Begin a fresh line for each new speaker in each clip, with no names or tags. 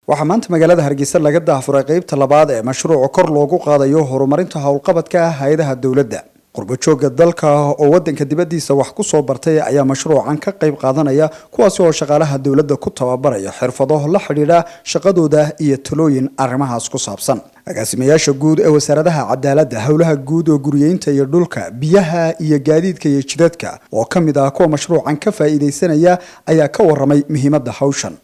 waxaa maanta magaalada Hargeysa laga daafuray qaybta labaad ee mashruuca kor loogu qaadayo horumarinta hawlqabadka hay'adaha dawladda. Qurbajooga dalka oo wadanka dibadiisa wax ku soo bartay ayaa mashruucan ka qayb qaadanaya kuwaas oo shaqaalaha dawladda ku tababaraya xirfado la xiriira shaqadooda iyo talooyin arrimahaas ku saabsan. agaasimayaasha guud ee wasaaradaha cadaaladda, howlaha guud oo guriyeynta iyo dhulka, biyaha iyo gaadiidka iyo jidadka oo ka mid ah kuwa mashruucan ka faa'iideysanaya ayaa ka waramay muhiimadda hawshan.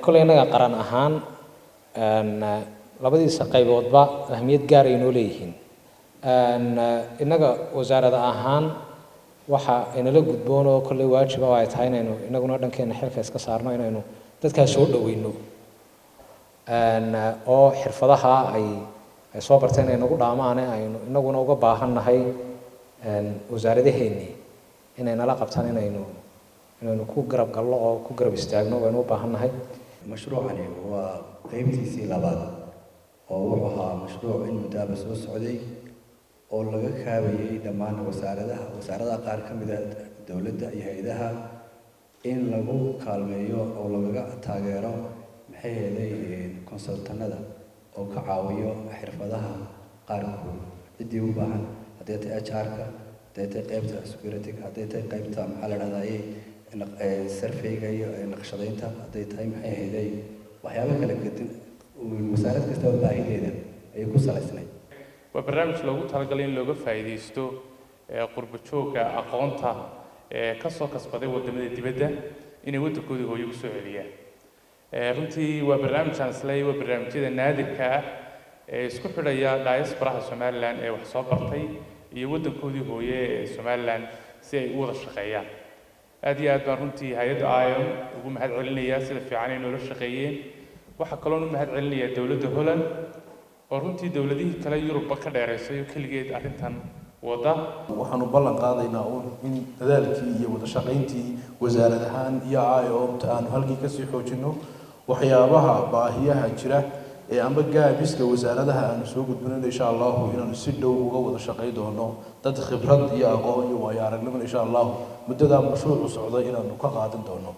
كلنا نجا قرن أهان لبدي سقيبود با أهمية جاري نوليهن إنجا وزارة أهان وح إن لو جد بونو كل واجب وايد هاي إنه نقدر كنا حرف إسكسارنا إنه تذكر شغل وينو أو حرفها أي صوبرتين إنه قد عمانة إنه نوجا باهن هاي وزارة هني إنه نلاقبتان إنه كو قرب قال الله كو قرب استعجنا وإنه باهنا هاي
مشروعني هو قيمتي سي لباد ووحها مشروع المتابس السعودي oo laga kaabayay dhamaan wasaaradaha qaar ka mid ah dawladda iyo hay'adaha in lagu kaalmeeyo oo laga taageero maxay helayeen consultanada oo ka caawiyo xirfadaha qaarkood cidii u baahan haday tahay HR-ka haday tahay qaybta security haday tahay qaybta maxaa la dhahdaa survey-ga iyo naqshadeynta haday tahay maxay helayeen waxyaabo kala gedin wasaarad kasta oo baahideeda ay ku salaysnay
وبرنامج لوجو ترجلين لوجو فايديستو قربتشوك أقانتا كسر كسبده ودمد الدبدة إن ودك كودي هو يكسر عليا رنتي وبرنامج شانسلي وبرنامج كذا نادر كا سكوب ريا دايس براح سومالان وحصاب برتي يودك كودي هو سومالان سي وضع الشقيان هذه رنتي هيد آيون وهم هاد علنيا سيد في عانين ولا الشقيين وحكلون هاد علنيا دولة هولند ورنتي دولتي كلا يوروبا كديرسay kaligeed arintan wada
waxaanu ballan qaadaynaa in dadaalkii iyo wada shaqayntii wasaaradahan iyo IOM aan halkii ka sii xoojino waxyaabaha baahiyaha jira ee amba gaabiska wasaaradaha aan soo gudbinayno insha Allah inaan si dhow uga wada shaqeyn doono dad khibrad iyo aqoon iyo waayo-aragnimo insha Allah muddada mashruucu socday inaan ka qaadan doono.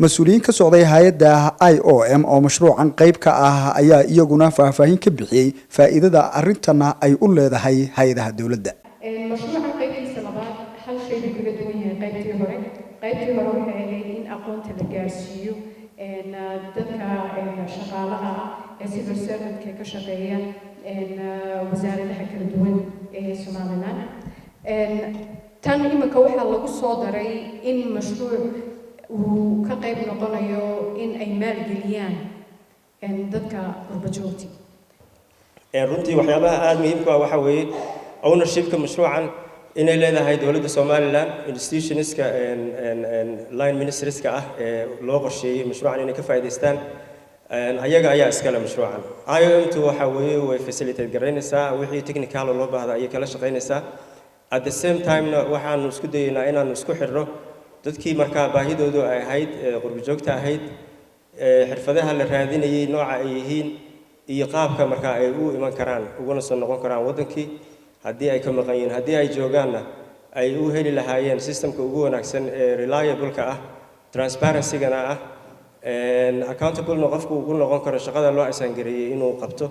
مسؤولين كسعودية هيدا IOM أو مشروعا قيب كأه أيا يجونا فاهين كبحي فإذا أرنتنا أي أولى ذا هيدا الدولة ده.
مشروعا قيب السلامات هل شيء بقدوني قيب تهرب إن أقوم تلقاسيو إن ذكر شغالها سيفر سيرفنت كشغالية إن وزارة حكر الدول سوماليلاند تاني مكوحة لغو صادري إن مشروع وكقيب نقوليو إن أي مال جليان إن ذكر قربجوتي.
runtii waxyaabaha aad muhiimka ah waxa weeye ownership-ka mashruucan inay leedahay dawladda Soomaaliland institutionska line ministries-ka ah ee loo qorsheeyay mashruucan inay ka faa'iideystaan ayaga ayaa iska leh mashruucan. IOM-tu waxa weeye way facilitate gareynaysaa wixii technical loo baahdo ayay kala shaqeynaysaa. At the same time waxaan isku dayaynaa inaan isku xirro dadkii markaa baahidoodu ay ahayd qurbajoogta ahayd xirfadaha la raadinayay nooca ay yihiin iyo qaabka markaa ay u iman karaan uguna soo noqon karaan wadankii haddii ay ka maqan yihiin haddii ay joogaanna ay u heli lahaayeen systemka ugu wanaagsan ee reliable-ka ah transparency-gana ah accountable-na qofku ugu noqon karo shaqada loo asaangareeyay inuu qabto